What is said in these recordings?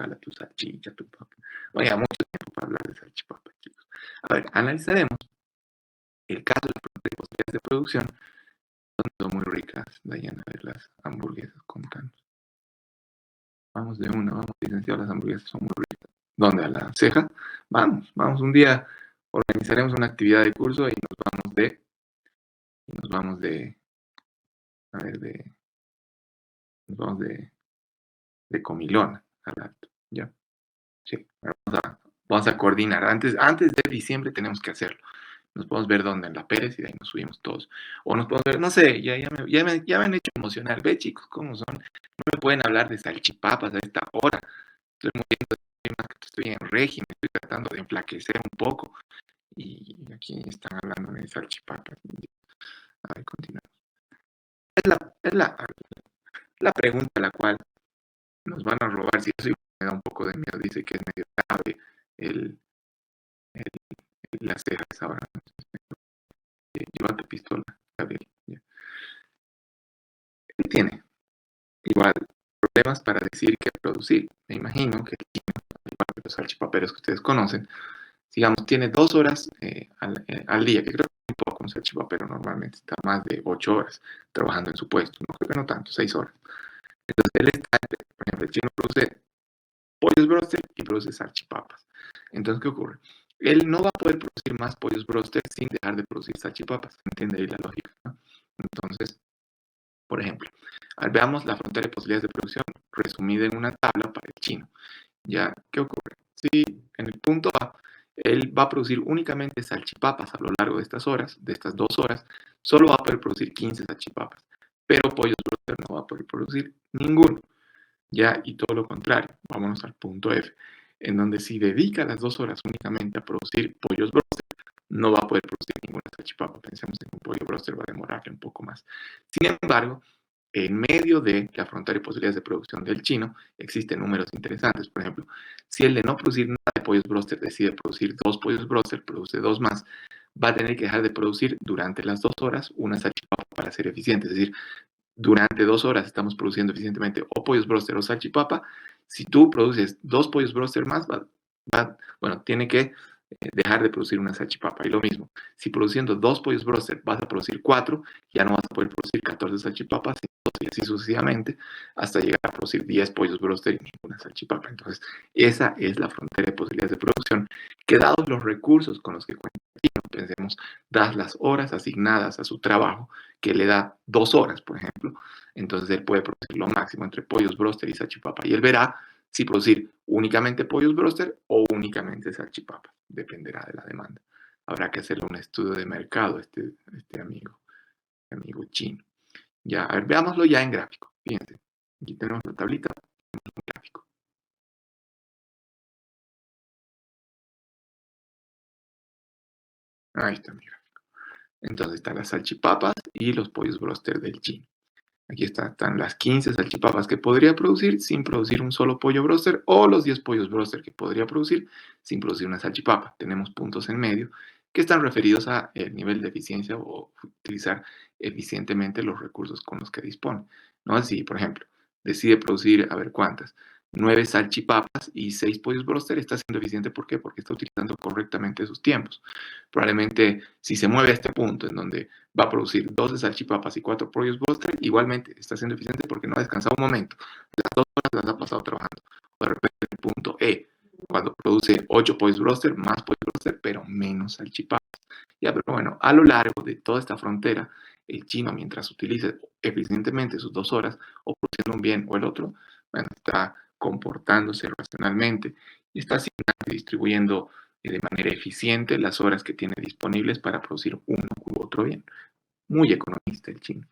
jala tu salchicha, tu papa. Oiga, mucho tiempo para hablar de salchipapa, chicos. A ver, analizaremos el caso de las posibilidades de producción, donde son muy ricas, Dayana, de las hamburguesas, contanos. Vamos de una, vamos, licenciado, las hamburguesas son muy ricas. ¿Dónde? ¿A la ceja? Vamos, un día organizaremos una actividad de curso y nos vamos de, a ver, nos vamos de comilona al alto, ¿ya? Sí, vamos a coordinar. Antes de diciembre tenemos que hacerlo. Nos podemos ver dónde, en la Pérez, y de ahí nos subimos todos. O nos podemos ver, no sé, ya me han hecho emocionar. Ve, chicos, cómo son. No me pueden hablar de salchipapas a esta hora. Estoy muriendo de frío, estoy en régimen, estoy tratando de enflaquecer un poco. Y aquí están hablando de salchipapas. A ver, continuamos. Es la pregunta a la cual nos van a robar. Si eso me da un poco de miedo, dice que es medio grave las cejas ahora. Lleva tu pistola, Gabriel. Ya. Él tiene igual problemas para decir qué producir. Me imagino que igual que los salchipaperos que ustedes conocen, digamos, tiene 2 horas al día, que creo que es un poco un salchipapero normalmente está más de 8 horas trabajando en su puesto. No creo que no tanto, 6 horas. Entonces, él está, por ejemplo, el chino produce pollos broster y produce salchipapas. Entonces, ¿qué ocurre? Él no va a poder producir más pollos broster sin dejar de producir salchipapas. ¿Entiende ahí la lógica? ¿No? Entonces, por ejemplo, veamos la frontera de posibilidades de producción resumida en una tabla para el chino. ¿Ya? ¿Qué ocurre? Si en el punto A él va a producir únicamente salchipapas a lo largo de estas horas, de estas 2 horas, solo va a poder producir 15 salchipapas, pero pollos broster no va a poder producir ninguno. ¿Ya? Y todo lo contrario, vámonos al punto F, en donde si dedica las 2 horas únicamente a producir pollos broster, no va a poder producir ninguna salchipapa. Pensemos en que un pollo broster va a demorarle un poco más. Sin embargo, en medio de la frontera y posibilidades de producción del chino, existen números interesantes. Por ejemplo, si el de no producir nada de pollos broster decide producir 2 pollos broster, produce 2 más, va a tener que dejar de producir durante las 2 horas una salchipapa para ser eficiente. Es decir, durante 2 horas estamos produciendo eficientemente o pollos broster o salchipapa. Si tú produces 2 pollos broster más, tiene que dejar de producir una salchipapa. Y lo mismo, si produciendo 2 pollos broster vas a producir 4, ya no vas a poder producir 14 salchipapas y así sucesivamente hasta llegar a producir 10 pollos broster y ninguna salchipapa. Entonces, esa es la frontera de posibilidades de producción que, dados los recursos con los que cuenta, pensemos, dadas las horas asignadas a su trabajo, que le da 2 horas, por ejemplo, entonces él puede producir lo máximo entre pollos broster y salchipapa. Y él verá si producir únicamente pollos broster o únicamente salchipapas. Dependerá de la demanda. Habrá que hacerle un estudio de mercado a este amigo chino. Ya, a ver, veámoslo ya en gráfico. Fíjense, aquí tenemos la tablita, tenemos un gráfico. Ahí está mi gráfico. Entonces están las salchipapas y los pollos broster del chino. Aquí están las 15 salchipapas que podría producir sin producir un solo pollo broster o los 10 pollos broster que podría producir sin producir una salchipapa. Tenemos puntos en medio que están referidos a el nivel de eficiencia o utilizar eficientemente los recursos con los que dispone. ¿No? Así, por ejemplo, decide producir, a ver cuántas, 9 salchipapas y 6 pollos broster, está siendo eficiente. ¿Por qué? Porque está utilizando correctamente sus tiempos. Probablemente si se mueve a este punto en donde va a producir 12 salchipapas y 4 pollos broster, igualmente está siendo eficiente porque no ha descansado un momento. Las 2 horas las ha pasado trabajando. De repente el punto E, cuando produce 8 pollos broster, más pollos broster, pero menos salchipapas. Ya, pero bueno, a lo largo de toda esta frontera, el chino, mientras utilice eficientemente sus 2 horas, o produciendo un bien o el otro, bueno, está comportándose racionalmente y está asignando y distribuyendo de manera eficiente las horas que tiene disponibles para producir uno u otro bien. Muy economista el chino.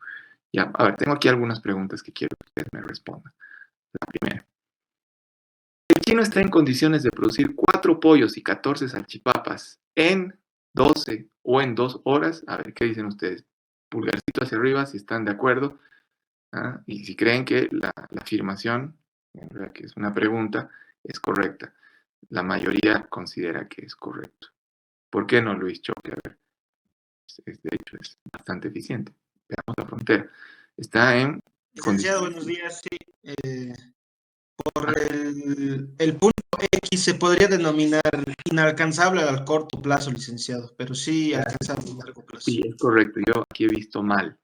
Ya, a ver, tengo aquí algunas preguntas que quiero que ustedes me respondan. La primera. El chino está en condiciones de producir 4 pollos y 14 salchipapas en 12 o en 2 horas. A ver, ¿qué dicen ustedes? Pulgarcito hacia arriba si están de acuerdo. ¿Ah? Y si creen que la afirmación, en realidad que es una pregunta, es correcta. La mayoría considera que es correcto. ¿Por qué no, Luis Choque? A ver, de hecho es bastante eficiente. Veamos la frontera. Está en Licenciado, buenos días. Sí, Por el punto X se podría denominar inalcanzable al corto plazo, licenciado, pero sí alcanzable a largo plazo. Sí, es correcto. Yo aquí he visto mal.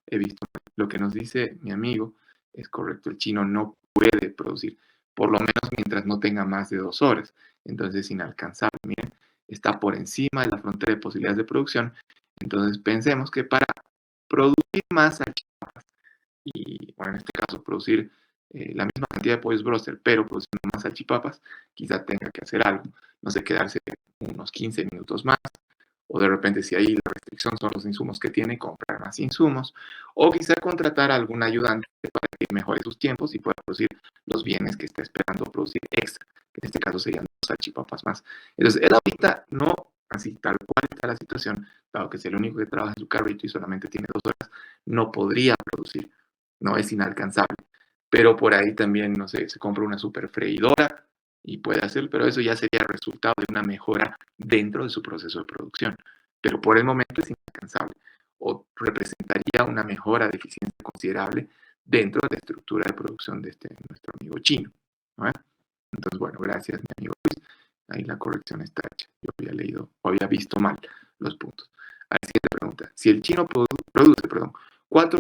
Lo que nos dice mi amigo es correcto. El chino no puede producir, por lo menos mientras no tenga más de 2 horas. Entonces es inalcanzable. Miren, está por encima de la frontera de posibilidades de producción. Entonces pensemos que para producir más salchipapas y, bueno, en este caso, producir la misma cantidad de pollos broster, pero produciendo más salchipapas, quizá tenga que hacer algo. No sé, quedarse unos 15 minutos más, o de repente si ahí la restricción son los insumos que tiene, comprar más insumos, o quizá contratar a algún ayudante para que mejore sus tiempos y pueda producir los bienes que está esperando producir extra, que en este caso serían 2 salchipapas más. Entonces, él ahorita no, así tal cual está la situación, dado que es el único que trabaja en su carrito y solamente tiene 2 horas, no podría producir, no es inalcanzable. Pero por ahí también, no sé, se compra una super freidora y puede hacerlo, pero eso ya sería resultado de una mejora dentro de su proceso de producción. Pero por el momento es inalcanzable o representaría una mejora de eficiencia considerable dentro de la estructura de producción de nuestro amigo chino, ¿no? Entonces, bueno, gracias, mi amigo Luis. Ahí la corrección está hecha. Yo había leído o había visto mal los puntos. A la siguiente pregunta. Si el chino produce, perdón, 4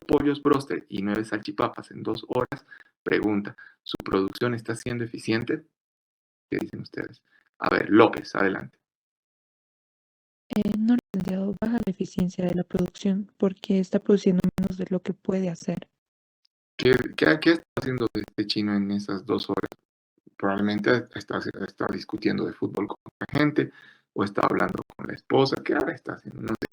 pollos broster y 9 salchipapas en 2 horas, pregunta, ¿su producción está siendo eficiente? ¿Qué dicen ustedes? A ver, López, adelante. No, licenciado, baja la eficiencia de la producción porque está produciendo menos de lo que puede hacer. ¿Qué está haciendo este chino en esas 2 horas? Probablemente está discutiendo de fútbol con la gente o está hablando con la esposa. ¿Qué ahora está haciendo? No sé.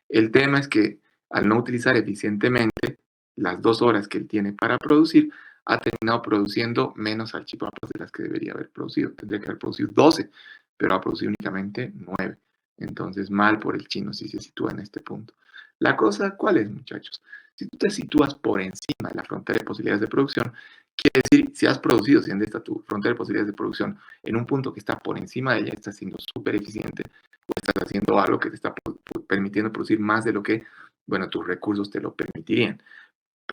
El tema es que al no utilizar eficientemente las 2 horas que él tiene para producir, ha terminado produciendo menos salchipapas de las que debería haber producido. Tendría que haber producido 12, pero ha producido únicamente 9. Entonces, mal por el chino si se sitúa en este punto. La cosa, ¿cuál es, muchachos? Si tú te sitúas por encima de la frontera de posibilidades de producción, quiere decir, si has producido, si esta tu frontera de posibilidades de producción en un punto que está por encima de ella, estás siendo súper eficiente, o estás haciendo algo que te está permitiendo producir más de lo que, bueno, tus recursos te lo permitirían.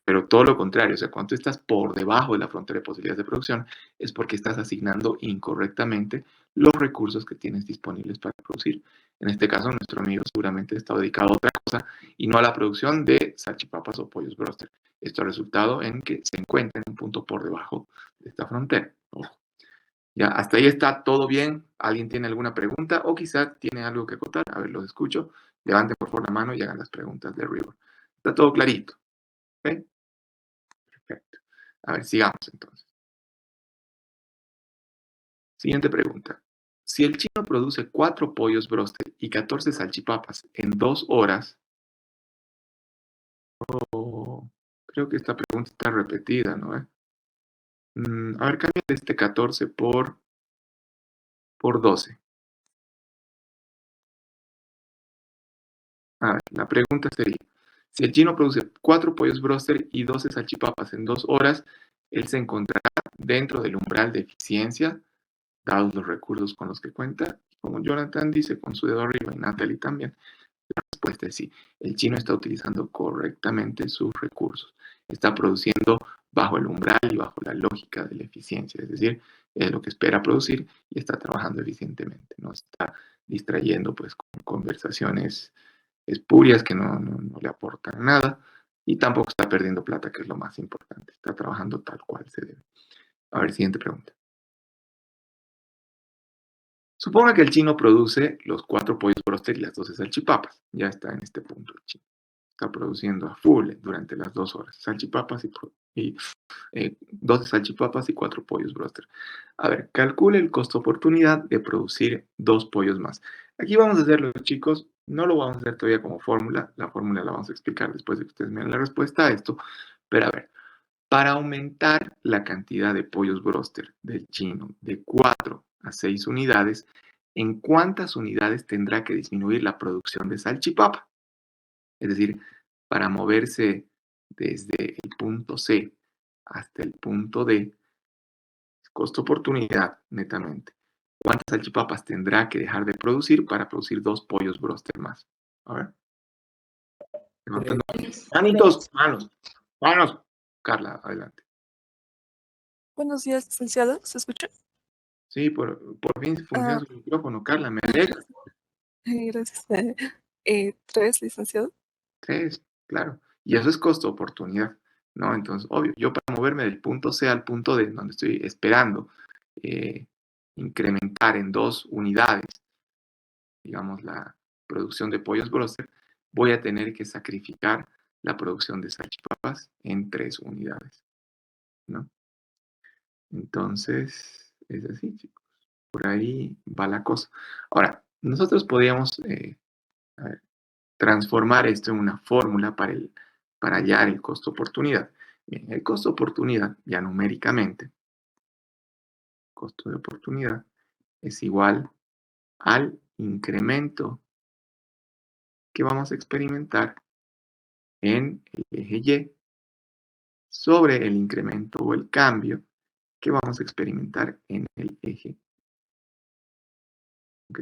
Pero todo lo contrario, o sea, cuando tú estás por debajo de la frontera de posibilidades de producción, es porque estás asignando incorrectamente los recursos que tienes disponibles para producir. En este caso, nuestro amigo seguramente está dedicado a otra cosa y no a la producción de salchipapas o pollos broster. Esto ha resultado en que se encuentra en un punto por debajo de esta frontera. Ojo. Ya, hasta ahí está todo bien. ¿Alguien tiene alguna pregunta o quizá tiene algo que acotar? A ver, los escucho. Levanten por favor la mano y hagan las preguntas de River. Está todo clarito. ¿Ok? Perfecto. A ver, sigamos entonces. Siguiente pregunta. Si el chino produce 4 pollos broster y 14 salchipapas en 2 horas, creo que esta pregunta está repetida, ¿no? A ver, cambia este 14 por 12. A ver, la pregunta sería, si el chino produce 4 pollos broster y 12 salchipapas en 2 horas, él se encontrará dentro del umbral de eficiencia, dados los recursos con los que cuenta, como Jonathan dice, con su dedo arriba y Natalie también. La respuesta es sí. El chino está utilizando correctamente sus recursos. Está produciendo bajo el umbral y bajo la lógica de la eficiencia. Es decir, es lo que espera producir y está trabajando eficientemente. No está distrayendo pues, con conversaciones espurias que no le aportan nada y tampoco está perdiendo plata, que es lo más importante. Está trabajando tal cual se debe. A ver, siguiente pregunta. Suponga que el chino produce los 4 pollos broster y las 12 salchipapas. Ya está en este punto el chino. Está produciendo a full durante las 2 horas. Salchipapas y 12 salchipapas y 4 pollos broster. A ver, calcule el costo oportunidad de producir 2 pollos más. Aquí vamos a hacerlo, chicos. No lo vamos a hacer todavía como fórmula. La fórmula la vamos a explicar después de que ustedes me den la respuesta a esto. Pero a ver, para aumentar la cantidad de pollos broster del chino de 4 a 6 unidades, ¿en cuántas unidades tendrá que disminuir la producción de salchipapa? Es decir, para moverse desde el punto C hasta el punto D, costo-oportunidad netamente. ¿Cuántas salchipapas tendrá que dejar de producir para producir 2 pollos broster más? A ver. Levantando manitos, manos. Carla, adelante. Buenos días, licenciado. ¿Se escucha? Sí, por fin funciona Ah, su micrófono, Carla, me alegra. gracias. 3, licenciado. 3, claro. Y eso es costo-oportunidad, ¿no? Entonces, obvio, yo para moverme del punto C al punto D, donde estoy esperando eh, incrementar en 2 unidades, digamos, la producción de pollos broster, voy a tener que sacrificar la producción de salchipapas en 3 unidades, ¿no? Entonces, es así, chicos. Por ahí va la cosa. Ahora, nosotros podríamos a ver, transformar esto en una fórmula para hallar el costo-oportunidad. Bien, el costo-oportunidad, ya numéricamente, costo de oportunidad es igual al incremento que vamos a experimentar en el eje Y sobre el incremento o el cambio que vamos a experimentar en el eje. ¿Ok?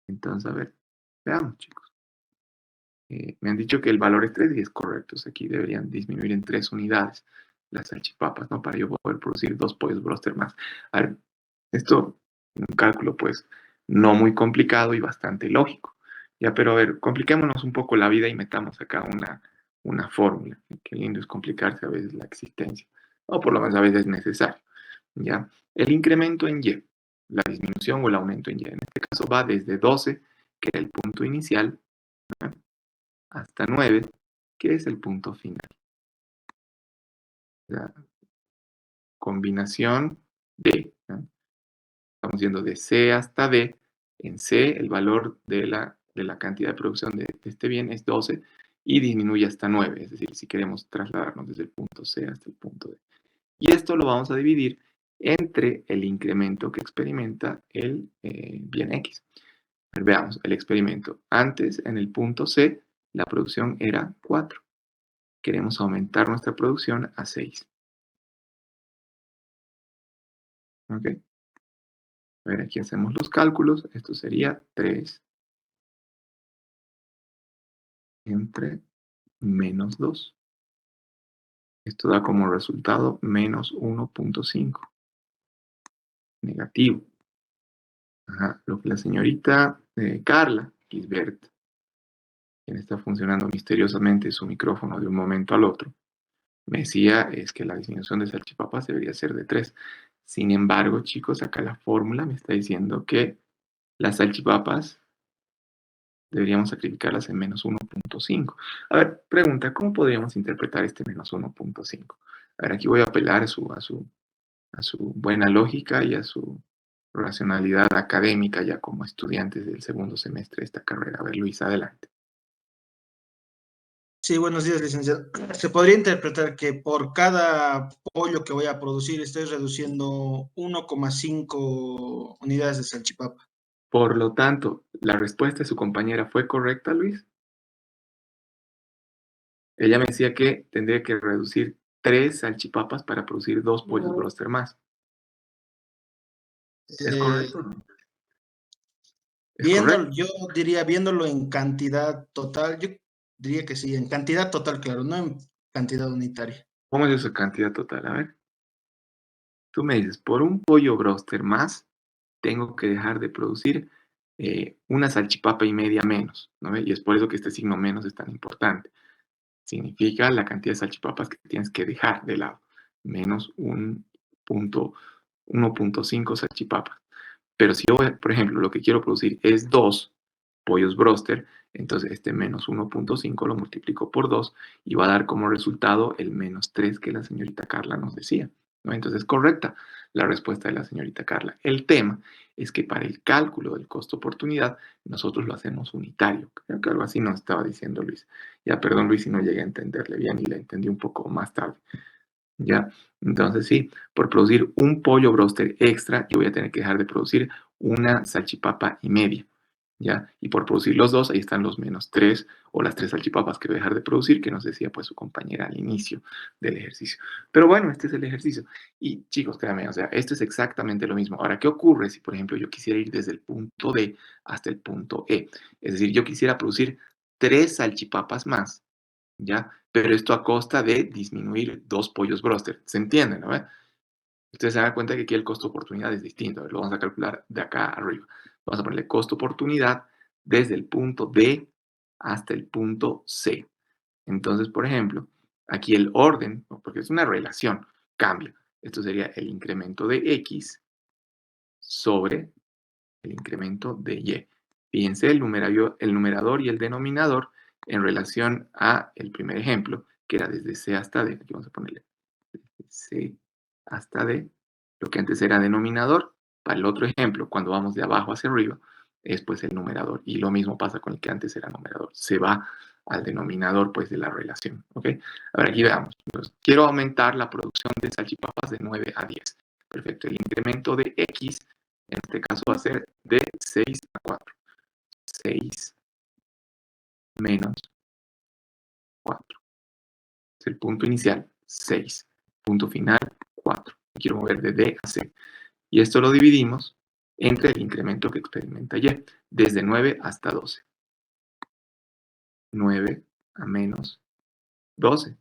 Entonces, a ver, veamos, chicos. Me han dicho que el valor es 3 y es correcto. O sea, aquí deberían disminuir en 3 unidades las salchipapas, ¿no? Para yo poder producir 2 pollos broster más. A ver, esto es un cálculo, pues, no muy complicado y bastante lógico. Ya, pero a ver, compliquémonos un poco la vida y metamos acá una fórmula. Qué lindo es complicarse a veces la existencia. O por lo menos a veces es necesario. ¿Ya? El incremento en Y, la disminución o el aumento en Y, en este caso va desde 12, que era el punto inicial, ¿no? Hasta 9, que es el punto final. La combinación de, ¿no? Estamos yendo de C hasta D. En C, el valor de la cantidad de producción de este bien es 12 y disminuye hasta 9, es decir, si queremos trasladarnos desde el punto C hasta el punto D. Y esto lo vamos a dividir entre el incremento que experimenta el bien X. Veamos el experimento. Antes, en el punto C, la producción era 4. Queremos aumentar nuestra producción a 6. ¿Ok? A ver, aquí hacemos los cálculos. Esto sería 3 entre menos 2. Esto da como resultado menos 1.5. Negativo. Ajá, lo que la señorita Carla Gisbert, quien está funcionando misteriosamente su micrófono de un momento al otro, me decía es que la disminución de salchipapas debería ser de 3. Sin embargo, chicos, acá la fórmula me está diciendo que las salchipapas deberíamos sacrificarlas en menos 1.5. A ver, pregunta, ¿cómo podríamos interpretar este menos 1.5? A ver, aquí voy a apelar a su buena lógica y a su racionalidad académica ya como estudiantes del segundo semestre de esta carrera. A ver, Luis, adelante. Sí, buenos días, licenciado. Se podría interpretar que por cada pollo que voy a producir estoy reduciendo 1,5 unidades de salchipapa. Por lo tanto, la respuesta de su compañera fue correcta, Luis. Ella me decía que tendría que reducir 3 salchipapas para producir 2 pollos broster más. ¿Es Eh, correcto? ¿Es Viéndolo, correcto? yo diría, viéndolo en cantidad total, yo diría que sí, en cantidad total, claro, no en cantidad unitaria. ¿Cómo es esa cantidad total? A ver, tú me dices, por un pollo broster más, tengo que dejar de producir una salchipapa y media menos, ¿no? Y es por eso que este signo menos es tan importante. Significa la cantidad de salchipapas que tienes que dejar de lado, menos 1.5 salchipapas. Pero si yo, por ejemplo, lo que quiero producir es 2 pollos broster, entonces este menos 1.5 lo multiplico por 2 y va a dar como resultado el menos 3 que la señorita Carla nos decía, ¿no? Entonces es correcta la respuesta de la señorita Carla. El tema es que para el cálculo del costo-oportunidad nosotros lo hacemos unitario. Creo que algo así nos estaba diciendo Luis. Ya, perdón Luis si no llegué a entenderle bien y le entendí un poco más tarde. ¿Ya? Entonces sí, por producir un pollo broster extra, yo voy a tener que dejar de producir una salchipapa y media. ¿Ya? Y por producir los dos, ahí están los menos 3 o las 3 salchipapas que voy a dejar de producir, que nos decía pues su compañera al inicio del ejercicio. Pero bueno, este es el ejercicio. Y chicos, créanme, o sea, esto es exactamente lo mismo. Ahora, ¿qué ocurre si, por ejemplo, yo quisiera ir desde el punto D hasta el punto E? Es decir, yo quisiera producir 3 salchipapas más, ¿ya? Pero esto a costa de disminuir 2 pollos broster. ¿Se entiende, no? Ustedes se dan cuenta que aquí el costo oportunidad es distinto. A ver, lo vamos a calcular de acá arriba. Vamos a ponerle costo oportunidad desde el punto D hasta el punto C. Entonces, por ejemplo, aquí el orden, porque es una relación, cambia. Esto sería el incremento de X sobre el incremento de Y. Fíjense el numerador y el denominador en relación a el primer ejemplo, que era desde C hasta D. Aquí vamos a ponerle desde C hasta D. Lo que antes era denominador, para el otro ejemplo, cuando vamos de abajo hacia arriba, es pues el numerador. Y lo mismo pasa con el que antes era numerador. Se va al denominador pues de la relación. ¿Ok? A ver, aquí veamos. Entonces, quiero aumentar la producción de salchipapas de 9 a 10. Perfecto. El incremento de X en este caso va a ser de 6 a 4. 6 menos 4. Es el punto inicial, 6. Punto final, 4. Quiero mover de D a C. Y esto lo dividimos entre el incremento que experimenta Y, desde 9 hasta 12. 9 a menos 12.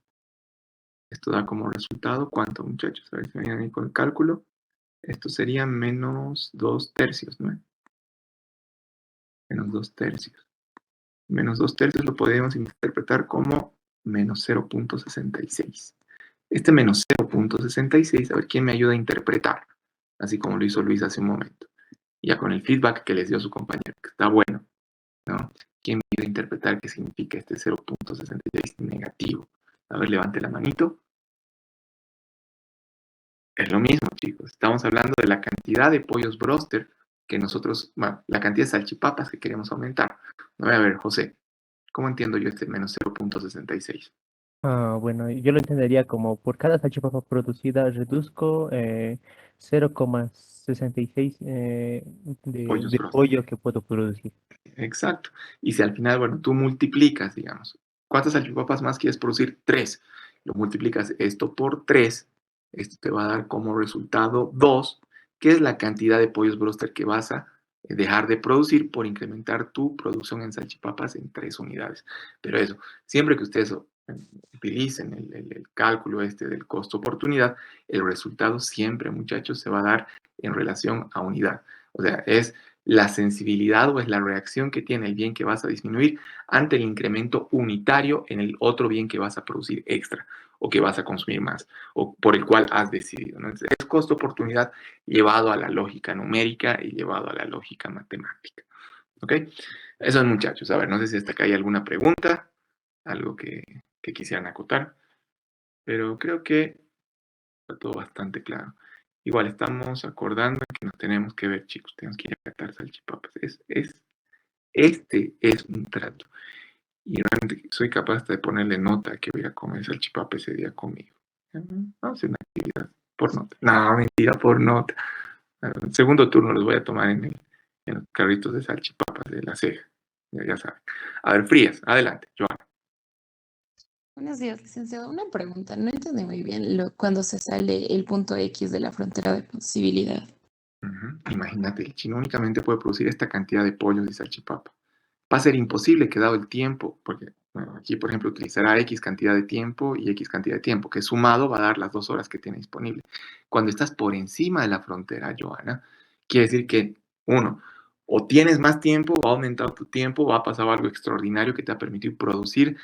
Esto da como resultado, ¿cuánto, muchachos? A ver si me vienen ahí con el cálculo. Esto sería menos 2 tercios, ¿no? Menos 2 tercios. Menos 2 tercios lo podemos interpretar como menos 0.66. Este menos 0.66, a ver quién me ayuda a interpretar, así como lo hizo Luis hace un momento. Ya con el feedback que les dio su compañero, que está bueno, ¿no? ¿Quién me ayuda a interpretar qué significa este 0.66 negativo? A ver, levante la manito. Es lo mismo, chicos. Estamos hablando de la cantidad de pollos broster que nosotros, bueno, la cantidad de salchipapas que queremos aumentar. A ver, José, ¿cómo entiendo yo este menos 0.66? Bueno, yo lo entendería como por cada salchipapa producida reduzco 0,66 Pollos de broster. pollo que puedo producir. Exacto. Y si al final, bueno, tú multiplicas, digamos, ¿cuántas salchipapas más quieres producir? 3. Lo multiplicas esto por 3. Esto te va a dar como resultado 2, que es la cantidad de pollos broster que vas a dejar de producir por incrementar tu producción en salchipapas en 3 unidades. Pero eso, siempre que ustedes utilicen el cálculo este del costo oportunidad, el resultado siempre, muchachos, se va a dar en relación a unidad. O sea, es la sensibilidad o es la reacción que tiene el bien que vas a disminuir ante el incremento unitario en el otro bien que vas a producir extra o que vas a consumir más o por el cual has decidido, ¿no? Entonces, es costo-oportunidad llevado a la lógica numérica y llevado a la lógica matemática. ¿Ok? Eso es, muchachos. A ver, no sé si hasta acá hay alguna pregunta, algo que quisieran acotar, pero creo que está todo bastante claro. Igual estamos acordando que nos tenemos que ver, chicos, tenemos que ir a catar salchipapas. Este es un trato. Y realmente soy capaz de ponerle nota que voy a comer salchipapa ese día conmigo. Vamos a hacer una actividad por nota. No, mentira, por nota. El segundo turno los voy a tomar en los carritos de salchipapas de la ceja. Ya saben. A ver, Frías, adelante, Joana. Buenos días, licenciado. Una pregunta. No entendí muy bien cuando se sale el punto X de la frontera de posibilidad. Imagínate, el chino únicamente puede producir esta cantidad de pollos y salchipapa. Va a ser imposible que dado el tiempo, porque bueno, aquí, por ejemplo, utilizará X cantidad de tiempo y X cantidad de tiempo, que sumado va a dar las 2 horas que tiene disponible. Cuando estás por encima de la frontera, Joana, quiere decir que, uno, o tienes más tiempo, o ha aumentado tu tiempo, o ha pasado algo extraordinario que te ha permitido producir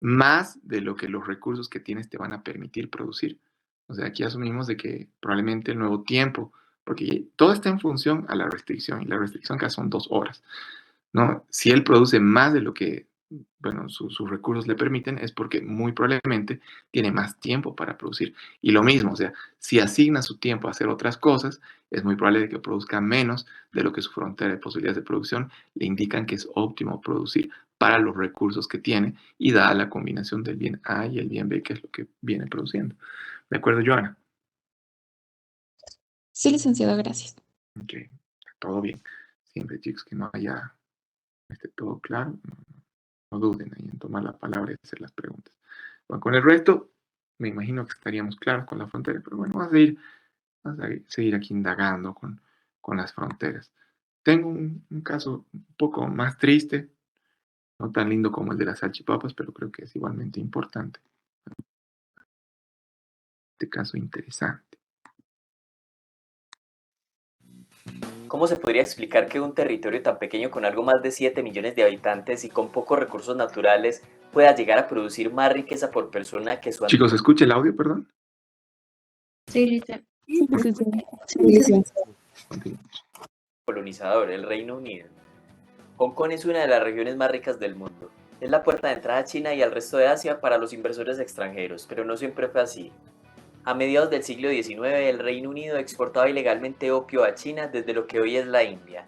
más de lo que los recursos que tienes te van a permitir producir. O sea, aquí asumimos de que probablemente el nuevo tiempo, porque todo está en función a la restricción, y la restricción acá son 2 horas, ¿no? Si él produce más de lo que, bueno, sus recursos le permiten, es porque muy probablemente tiene más tiempo para producir. Y lo mismo, o sea, si asigna su tiempo a hacer otras cosas, es muy probable que produzca menos de lo que su frontera de posibilidades de producción le indican que es óptimo producir para los recursos que tiene y da la combinación del bien A y el bien B, que es lo que viene produciendo. ¿De acuerdo, Joana? Sí, licenciado, gracias. Ok, todo bien. Siempre, chicos, que no haya esté todo claro, no duden ahí en tomar la palabra y hacer las preguntas. Bueno, con el resto, me imagino que estaríamos claros con la frontera, pero bueno, vamos a seguir aquí indagando con las fronteras. Tengo un caso un poco más triste, no tan lindo como el de las salchipapas, pero creo que es igualmente importante. Este caso interesante. ¿Cómo se podría explicar que un territorio tan pequeño con algo más de 7 millones de habitantes y con pocos recursos naturales pueda llegar a producir más riqueza por persona que su Chicos, ¿escucha el audio, perdón? Sí, licenciado. Sí, Continuamos. colonizador, el Reino Unido? Hong Kong es una de las regiones más ricas del mundo. Es la puerta de entrada a China y al resto de Asia para los inversores extranjeros, pero no siempre fue así. A mediados del siglo XIX, el Reino Unido exportaba ilegalmente opio a China desde lo que hoy es la India.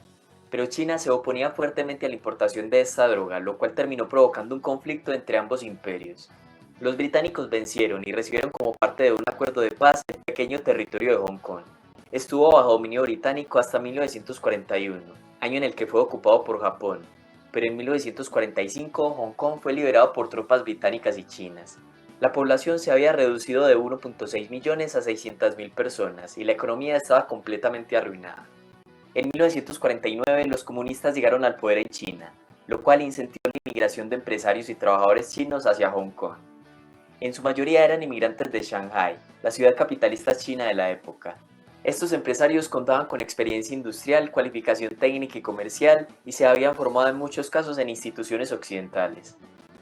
Pero China se oponía fuertemente a la importación de esta droga, lo cual terminó provocando un conflicto entre ambos imperios. Los británicos vencieron y recibieron como parte de un acuerdo de paz el pequeño territorio de Hong Kong. Estuvo bajo dominio británico hasta 1941, año en el que fue ocupado por Japón, pero en 1945 Hong Kong fue liberado por tropas británicas y chinas. La población se había reducido de 1.6 millones a 600.000 personas y la economía estaba completamente arruinada. En 1949 los comunistas llegaron al poder en China, lo cual incentivó la inmigración de empresarios y trabajadores chinos hacia Hong Kong. En su mayoría eran inmigrantes de Shanghái, la ciudad capitalista china de la época. Estos empresarios contaban con experiencia industrial, cualificación técnica y comercial y se habían formado en muchos casos en instituciones occidentales.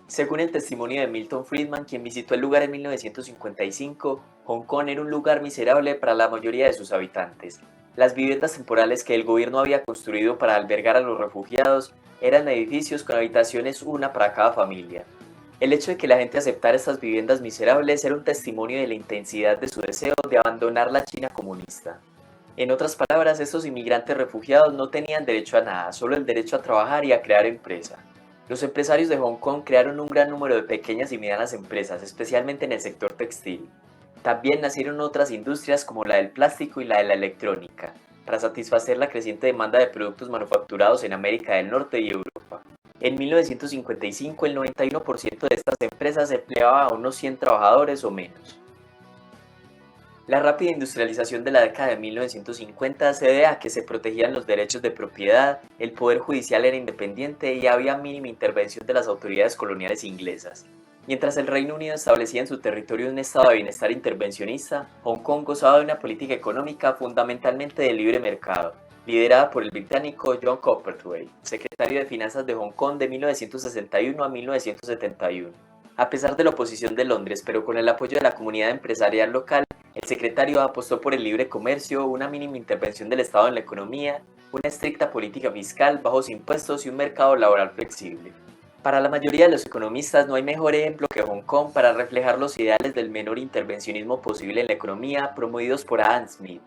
Según el testimonio de Milton Friedman, quien visitó el lugar en 1955, Hong Kong era un lugar miserable para la mayoría de sus habitantes. Las viviendas temporales que el gobierno había construido para albergar a los refugiados eran edificios con habitaciones una para cada familia. El hecho de que la gente aceptara estas viviendas miserables era un testimonio de la intensidad de su deseo de abandonar la China comunista. En otras palabras, estos inmigrantes refugiados no tenían derecho a nada, solo el derecho a trabajar y a crear empresa. Los empresarios de Hong Kong crearon un gran número de pequeñas y medianas empresas, especialmente en el sector textil. También nacieron otras industrias como la del plástico y la de la electrónica, para satisfacer la creciente demanda de productos manufacturados en América del Norte y Europa. En 1955, el 91% de estas empresas empleaba a unos 100 trabajadores o menos. La rápida industrialización de la década de 1950 se debe a que se protegían los derechos de propiedad, el poder judicial era independiente y había mínima intervención de las autoridades coloniales inglesas. Mientras el Reino Unido establecía en su territorio un estado de bienestar intervencionista, Hong Kong gozaba de una política económica fundamentalmente de libre mercado, liderada por el británico John Cowperthwaite, secretario de Finanzas de Hong Kong de 1961 a 1971. A pesar de la oposición de Londres, pero con el apoyo de la comunidad empresarial local, el secretario apostó por el libre comercio, una mínima intervención del Estado en la economía, una estricta política fiscal, bajos impuestos y un mercado laboral flexible. Para la mayoría de los economistas no hay mejor ejemplo que Hong Kong para reflejar los ideales del menor intervencionismo posible en la economía promovidos por Adam Smith.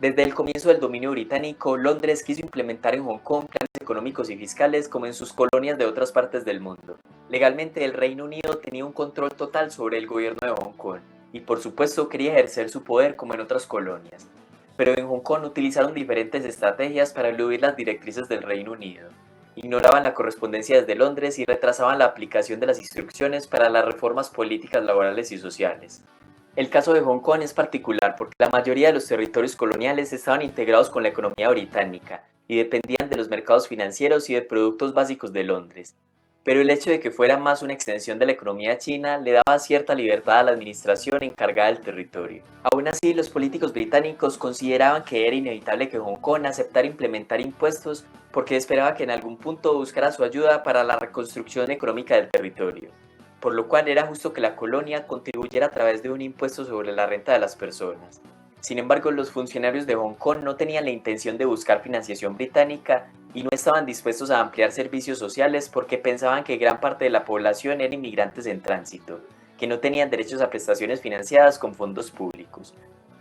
Desde el comienzo del dominio británico, Londres quiso implementar en Hong Kong planes económicos y fiscales como en sus colonias de otras partes del mundo. Legalmente, el Reino Unido tenía un control total sobre el gobierno de Hong Kong y por supuesto quería ejercer su poder como en otras colonias. Pero en Hong Kong utilizaron diferentes estrategias para eludir las directrices del Reino Unido. Ignoraban la correspondencia desde Londres y retrasaban la aplicación de las instrucciones para las reformas políticas, laborales y sociales. El caso de Hong Kong es particular porque la mayoría de los territorios coloniales estaban integrados con la economía británica y dependían de los mercados financieros y de productos básicos de Londres. Pero el hecho de que fuera más una extensión de la economía china le daba cierta libertad a la administración encargada del territorio. Aún así, los políticos británicos consideraban que era inevitable que Hong Kong aceptara implementar impuestos porque esperaba que en algún punto buscara su ayuda para la reconstrucción económica del territorio, por lo cual era justo que la colonia contribuyera a través de un impuesto sobre la renta de las personas. Sin embargo, los funcionarios de Hong Kong no tenían la intención de buscar financiación británica y no estaban dispuestos a ampliar servicios sociales porque pensaban que gran parte de la población eran inmigrantes en tránsito, que no tenían derechos a prestaciones financiadas con fondos públicos.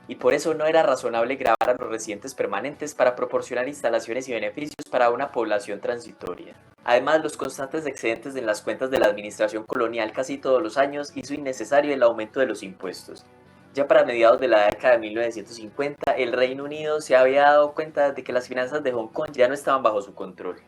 Y por eso no era razonable gravar a los residentes permanentes para proporcionar instalaciones y beneficios para una población transitoria. Además, los constantes excedentes en las cuentas de la administración colonial casi todos los años hizo innecesario el aumento de los impuestos. Ya para mediados de la década de 1950, el Reino Unido se había dado cuenta de que las finanzas de Hong Kong ya no estaban bajo su control.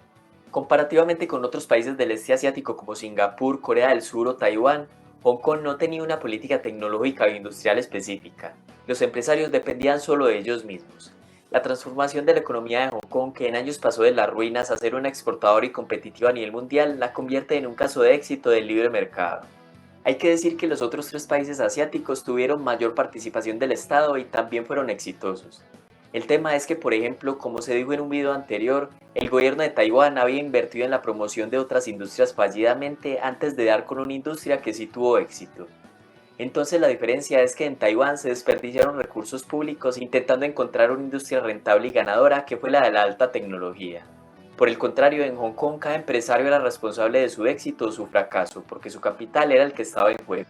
Comparativamente con otros países del este asiático como Singapur, Corea del Sur o Taiwán, Hong Kong no tenía una política tecnológica o industrial específica. Los empresarios dependían solo de ellos mismos. La transformación de la economía de Hong Kong, que en años pasó de las ruinas a ser una exportadora y competitiva a nivel mundial, la convierte en un caso de éxito del libre mercado. Hay que decir que los otros 3 países asiáticos tuvieron mayor participación del Estado y también fueron exitosos. El tema es que, por ejemplo, como se dijo en un video anterior, el gobierno de Taiwán había invertido en la promoción de otras industrias fallidamente antes de dar con una industria que sí tuvo éxito. Entonces la diferencia es que en Taiwán se desperdiciaron recursos públicos intentando encontrar una industria rentable y ganadora que fue la de la alta tecnología. Por el contrario, en Hong Kong cada empresario era responsable de su éxito o su fracaso, porque su capital era el que estaba en juego.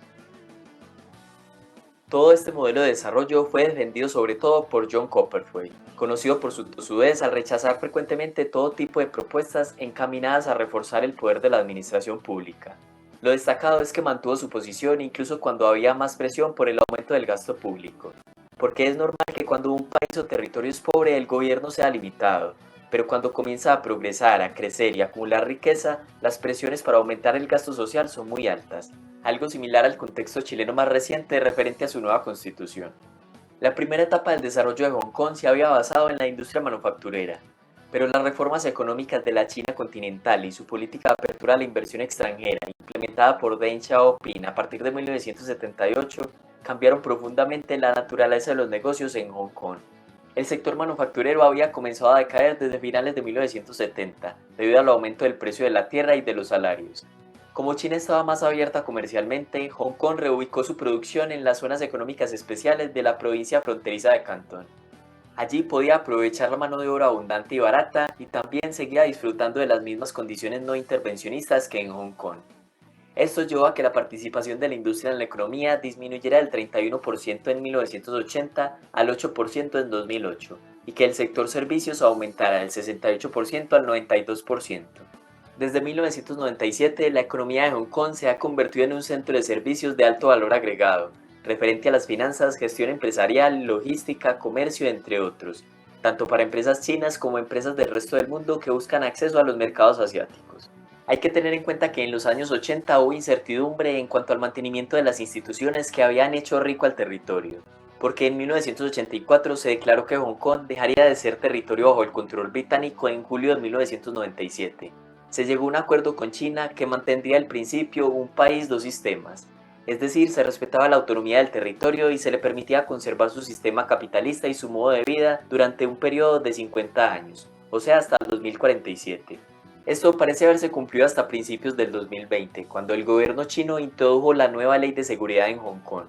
Todo este modelo de desarrollo fue defendido sobre todo por John Copperfield, conocido por su tosudez al rechazar frecuentemente todo tipo de propuestas encaminadas a reforzar el poder de la administración pública. Lo destacado es que mantuvo su posición incluso cuando había más presión por el aumento del gasto público, porque es normal que cuando un país o territorio es pobre el gobierno sea limitado, pero cuando comienza a progresar, a crecer y a acumular riqueza, las presiones para aumentar el gasto social son muy altas, algo similar al contexto chileno más reciente referente a su nueva constitución. La primera etapa del desarrollo de Hong Kong se había basado en la industria manufacturera, pero las reformas económicas de la China continental y su política de apertura a la inversión extranjera, implementada por Deng Xiaoping a partir de 1978, cambiaron profundamente la naturaleza de los negocios en Hong Kong. El sector manufacturero había comenzado a decaer desde finales de 1970, debido al aumento del precio de la tierra y de los salarios. Como China estaba más abierta comercialmente, Hong Kong reubicó su producción en las zonas económicas especiales de la provincia fronteriza de Cantón. Allí podía aprovechar la mano de obra abundante y barata y también seguía disfrutando de las mismas condiciones no intervencionistas que en Hong Kong. Esto llevó a que la participación de la industria en la economía disminuyera del 31% en 1980 al 8% en 2008 y que el sector servicios aumentara del 68% al 92%. Desde 1997, la economía de Hong Kong se ha convertido en un centro de servicios de alto valor agregado, referente a las finanzas, gestión empresarial, logística, comercio, entre otros, tanto para empresas chinas como empresas del resto del mundo que buscan acceso a los mercados asiáticos. Hay que tener en cuenta que en los años 80 hubo incertidumbre en cuanto al mantenimiento de las instituciones que habían hecho rico al territorio, porque en 1984 se declaró que Hong Kong dejaría de ser territorio bajo el control británico en julio de 1997. Se llegó a un acuerdo con China que mantendría el principio un país, dos sistemas, es decir, se respetaba la autonomía del territorio y se le permitía conservar su sistema capitalista y su modo de vida durante un periodo de 50 años, o sea hasta el 2047. Esto parece haberse cumplido hasta principios del 2020, cuando el gobierno chino introdujo la nueva ley de seguridad en Hong Kong.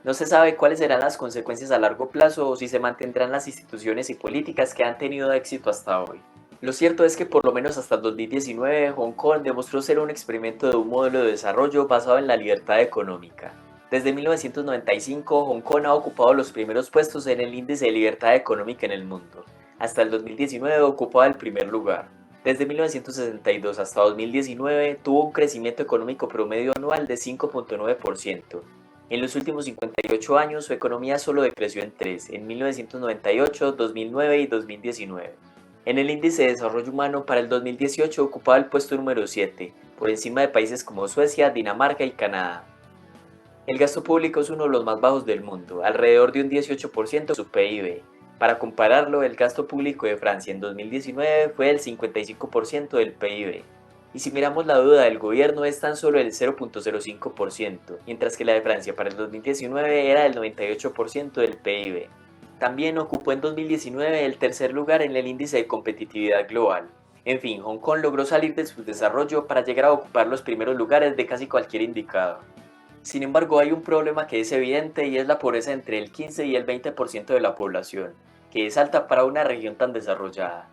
No se sabe cuáles serán las consecuencias a largo plazo o si se mantendrán las instituciones y políticas que han tenido éxito hasta hoy. Lo cierto es que por lo menos hasta el 2019 Hong Kong demostró ser un experimento de un modelo de desarrollo basado en la libertad económica. Desde 1995 Hong Kong ha ocupado los primeros puestos en el índice de libertad económica en el mundo. Hasta el 2019 ocupaba el primer lugar. Desde 1962 hasta 2019 tuvo un crecimiento económico promedio anual de 5.9%. En los últimos 58 años su economía solo decreció en 3, en 1998, 2009 y 2019. En el índice de desarrollo humano para el 2018 ocupaba el puesto número 7, por encima de países como Suecia, Dinamarca y Canadá. El gasto público es uno de los más bajos del mundo, alrededor de un 18% de su PIB. Para compararlo, el gasto público de Francia en 2019 fue del 55% del PIB. Y si miramos la deuda del gobierno es tan solo el 0.05%, mientras que la de Francia para el 2019 era del 98% del PIB. También ocupó en 2019 el tercer lugar en el índice de competitividad global. En fin, Hong Kong logró salir de su desarrollo para llegar a ocupar los primeros lugares de casi cualquier indicador. Sin embargo, hay un problema que es evidente y es la pobreza entre el 15 y el 20% de la población, que es alta para una región tan desarrollada.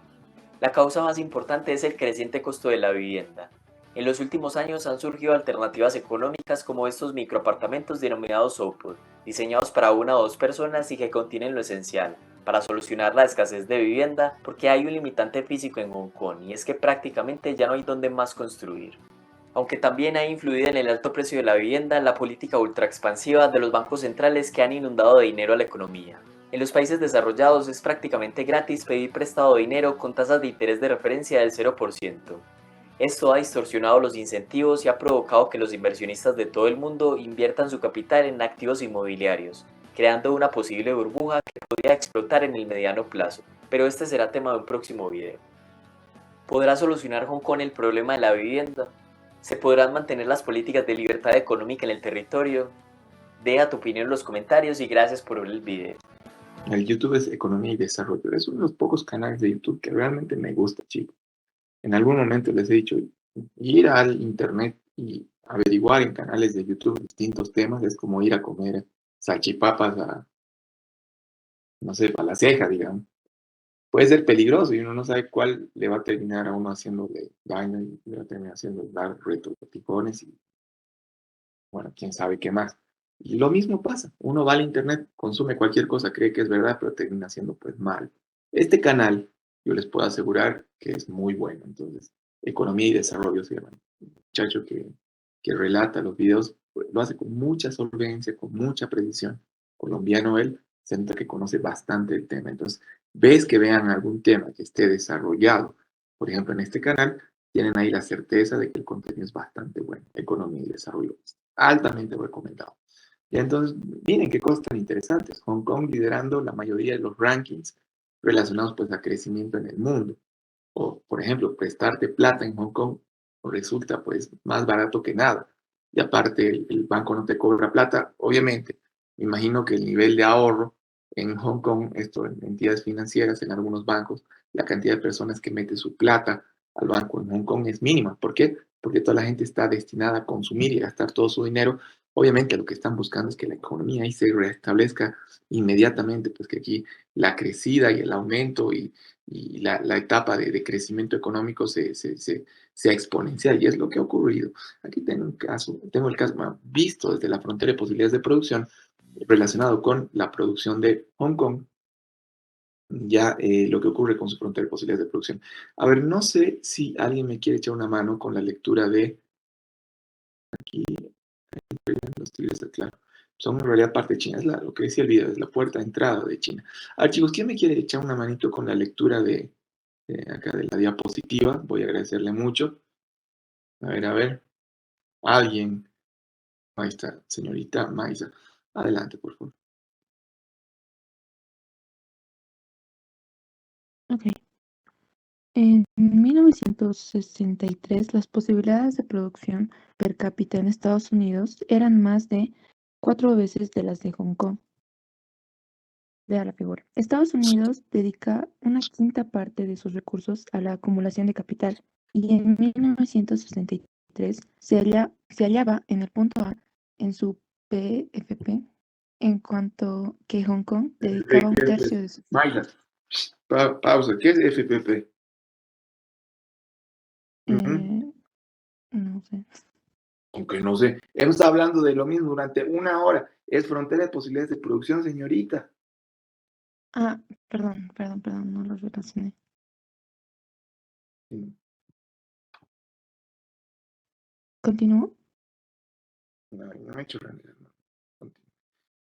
La causa más importante es el creciente costo de la vivienda. En los últimos años han surgido alternativas económicas como estos microapartamentos denominados Opus, diseñados para una o dos personas y que contienen lo esencial, para solucionar la escasez de vivienda, porque hay un limitante físico en Hong Kong y es que prácticamente ya no hay donde más construir. Aunque también ha influido en el alto precio de la vivienda la política ultra expansiva de los bancos centrales que han inundado de dinero a la economía. En los países desarrollados es prácticamente gratis pedir prestado dinero con tasas de interés de referencia del 0%. Esto ha distorsionado los incentivos y ha provocado que los inversionistas de todo el mundo inviertan su capital en activos inmobiliarios, creando una posible burbuja que podría explotar en el mediano plazo, pero este será tema de un próximo video. ¿Podrá solucionar Hong Kong el problema de la vivienda? ¿Se podrán mantener las políticas de libertad económica en el territorio? Deja tu opinión en los comentarios y gracias por ver el video. El YouTube es economía y desarrollo. Es uno de los pocos canales de YouTube que realmente me gusta, chicos. En algún momento les he dicho, ir al internet y averiguar en canales de YouTube distintos temas es como ir a comer salchipapas a, no sé, a la ceja, digamos. Puede ser peligroso y uno no sabe cuál le va a terminar a uno haciéndole daño y le va a terminar haciendo dar retroticones y, bueno, quién sabe qué más. Y lo mismo pasa, uno va al internet, consume cualquier cosa, cree que es verdad, pero termina haciendo pues mal. Este canal, yo les puedo asegurar que es muy bueno. Entonces, Economía y Desarrollo se llama. Un muchacho que relata los videos, pues, lo hace con mucha solvencia, con mucha precisión. Colombiano él, se nota que conoce bastante el tema. Entonces, ves que vean algún tema que esté desarrollado, por ejemplo, en este canal, tienen ahí la certeza de que el contenido es bastante bueno. Economía y Desarrollo, altamente recomendado. Y entonces, miren qué cosas tan interesantes. Hong Kong liderando la mayoría de los rankings relacionados pues a crecimiento en el mundo. O, por ejemplo, prestarte plata en Hong Kong resulta pues más barato que nada. Y aparte, el banco no te cobra plata. Obviamente, me imagino que el nivel de ahorro en Hong Kong, esto en entidades financieras, en algunos bancos, la cantidad de personas que mete su plata al banco en Hong Kong es mínima. ¿Por qué? Porque toda la gente está destinada a consumir y a gastar todo su dinero. Obviamente lo que están buscando es que la economía ahí se restablezca inmediatamente, pues que aquí la crecida y el aumento y la etapa de crecimiento económico sea exponencial, y es lo que ha ocurrido. Aquí tengo el caso visto desde la frontera de posibilidades de producción relacionado con la producción de Hong Kong, ya lo que ocurre con su frontera de posibilidades de producción. A ver, no sé si alguien me quiere echar una mano con la lectura de aquí, los tigres de claro. Son en realidad parte de China, es lo que decía el video, es la puerta de entrada de China. A ver, chicos, ¿quién me quiere echar una manito con la lectura de acá de la diapositiva? Voy a agradecerle mucho. A ver, alguien. Ahí está, señorita Maisa. Adelante, por favor. Ok. En 1963, las posibilidades de producción per cápita en Estados Unidos eran más de 4 veces de las de Hong Kong. Vea la figura. Estados Unidos dedica una quinta parte de sus recursos a la acumulación de capital y en 1963 se hallaba en el punto A en su PFP, en cuanto que Hong Kong dedicaba un tercio de su... Maisa, pausa. ¿Qué es FPP? no sé. Aunque no sé. Hemos estado hablando de lo mismo durante una hora. Es frontera de posibilidades de producción, señorita. Ah, perdón, no lo relacioné. Sí. ¿Continúo? No me he hecho realidad. No.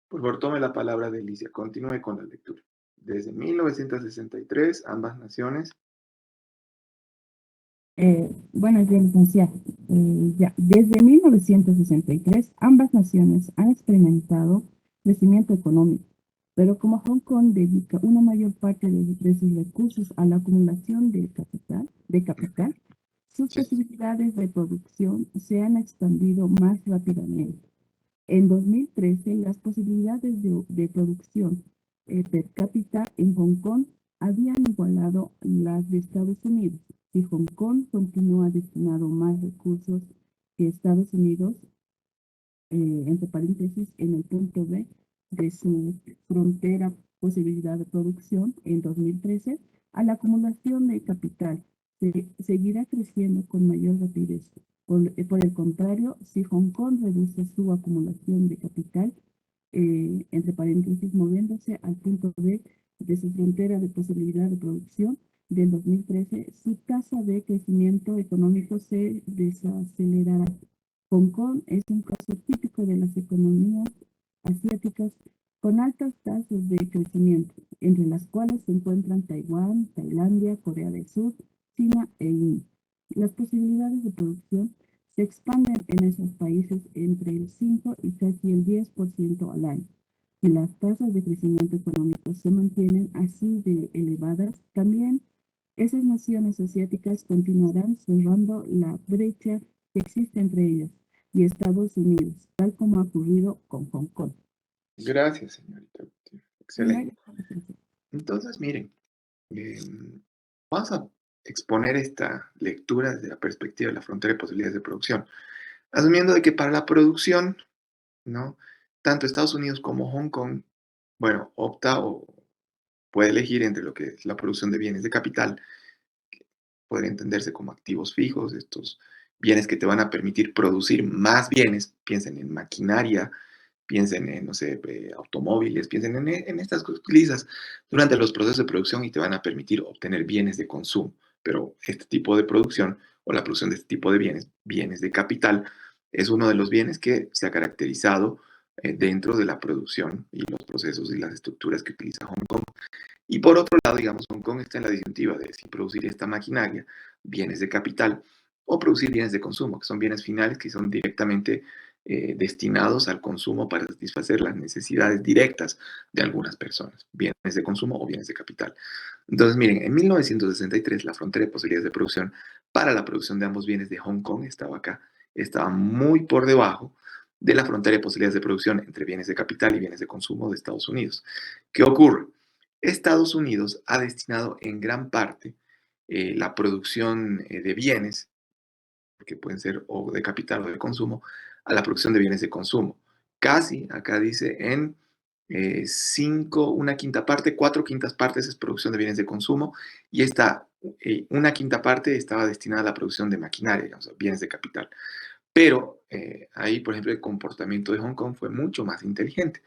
Por favor, tome la palabra de Alicia. Continúe con la lectura. Desde 1963, ambas naciones. Buenos días, licenciada. Desde 1963, ambas naciones han experimentado crecimiento económico, pero como Hong Kong dedica una mayor parte de sus recursos a la acumulación de capital, sus Sí. posibilidades de producción se han expandido más rápidamente. En 2013, las posibilidades de producción per cápita en Hong Kong habían igualado las de Estados Unidos. Si Hong Kong continúa destinando más recursos que Estados Unidos, entre paréntesis, en el punto B de su frontera posibilidad de producción en 2013, a la acumulación de capital seguirá creciendo con mayor rapidez. Por el contrario, si Hong Kong reduce su acumulación de capital, entre paréntesis, moviéndose al punto B de su frontera de posibilidad de producción del 2013, su tasa de crecimiento económico se desacelerará. Hong Kong es un caso típico de las economías asiáticas con altas tasas de crecimiento, entre las cuales se encuentran Taiwán, Tailandia, Corea del Sur, China e India. Las posibilidades de producción se expanden en esos países entre el 5 y casi el 10% al año. Si las tasas de crecimiento económico se mantienen así de elevadas, también esas naciones asiáticas continuarán cerrando la brecha que existe entre ellas y Estados Unidos, tal como ha ocurrido con Hong Kong. Gracias, señorita. Excelente. Entonces, miren, vamos a exponer esta lectura desde la perspectiva de la frontera de posibilidades de producción, asumiendo de que para la producción, ¿no? Tanto Estados Unidos como Hong Kong, bueno, opta o puede elegir entre lo que es la producción de bienes de capital, que podría entenderse como activos fijos, estos bienes que te van a permitir producir más bienes, piensen en maquinaria, piensen en, no sé, automóviles, piensen en estas cosas que utilizas durante los procesos de producción y te van a permitir obtener bienes de consumo. Pero este tipo de producción o la producción de este tipo de bienes, bienes de capital, es uno de los bienes que se ha caracterizado dentro de la producción y los procesos y las estructuras que utiliza Hong Kong. Y por otro lado, digamos, Hong Kong está en la disyuntiva de si producir esta maquinaria, bienes de capital, o producir bienes de consumo, que son bienes finales que son directamente destinados al consumo para satisfacer las necesidades directas de algunas personas, bienes de consumo o bienes de capital. Entonces, miren, en 1963 la frontera de posibilidades de producción para la producción de ambos bienes de Hong Kong estaba acá, estaba muy por debajo de la frontera de posibilidades de producción entre bienes de capital y bienes de consumo de Estados Unidos. ¿Qué ocurre? Estados Unidos ha destinado en gran parte la producción de bienes, que pueden ser o de capital o de consumo, a la producción de bienes de consumo. Casi, acá dice, en una quinta parte, 4/5 partes es producción de bienes de consumo y una quinta parte estaba destinada a la producción de maquinaria, digamos, bienes de capital. Pero ahí, por ejemplo, el comportamiento de Hong Kong fue mucho más inteligente.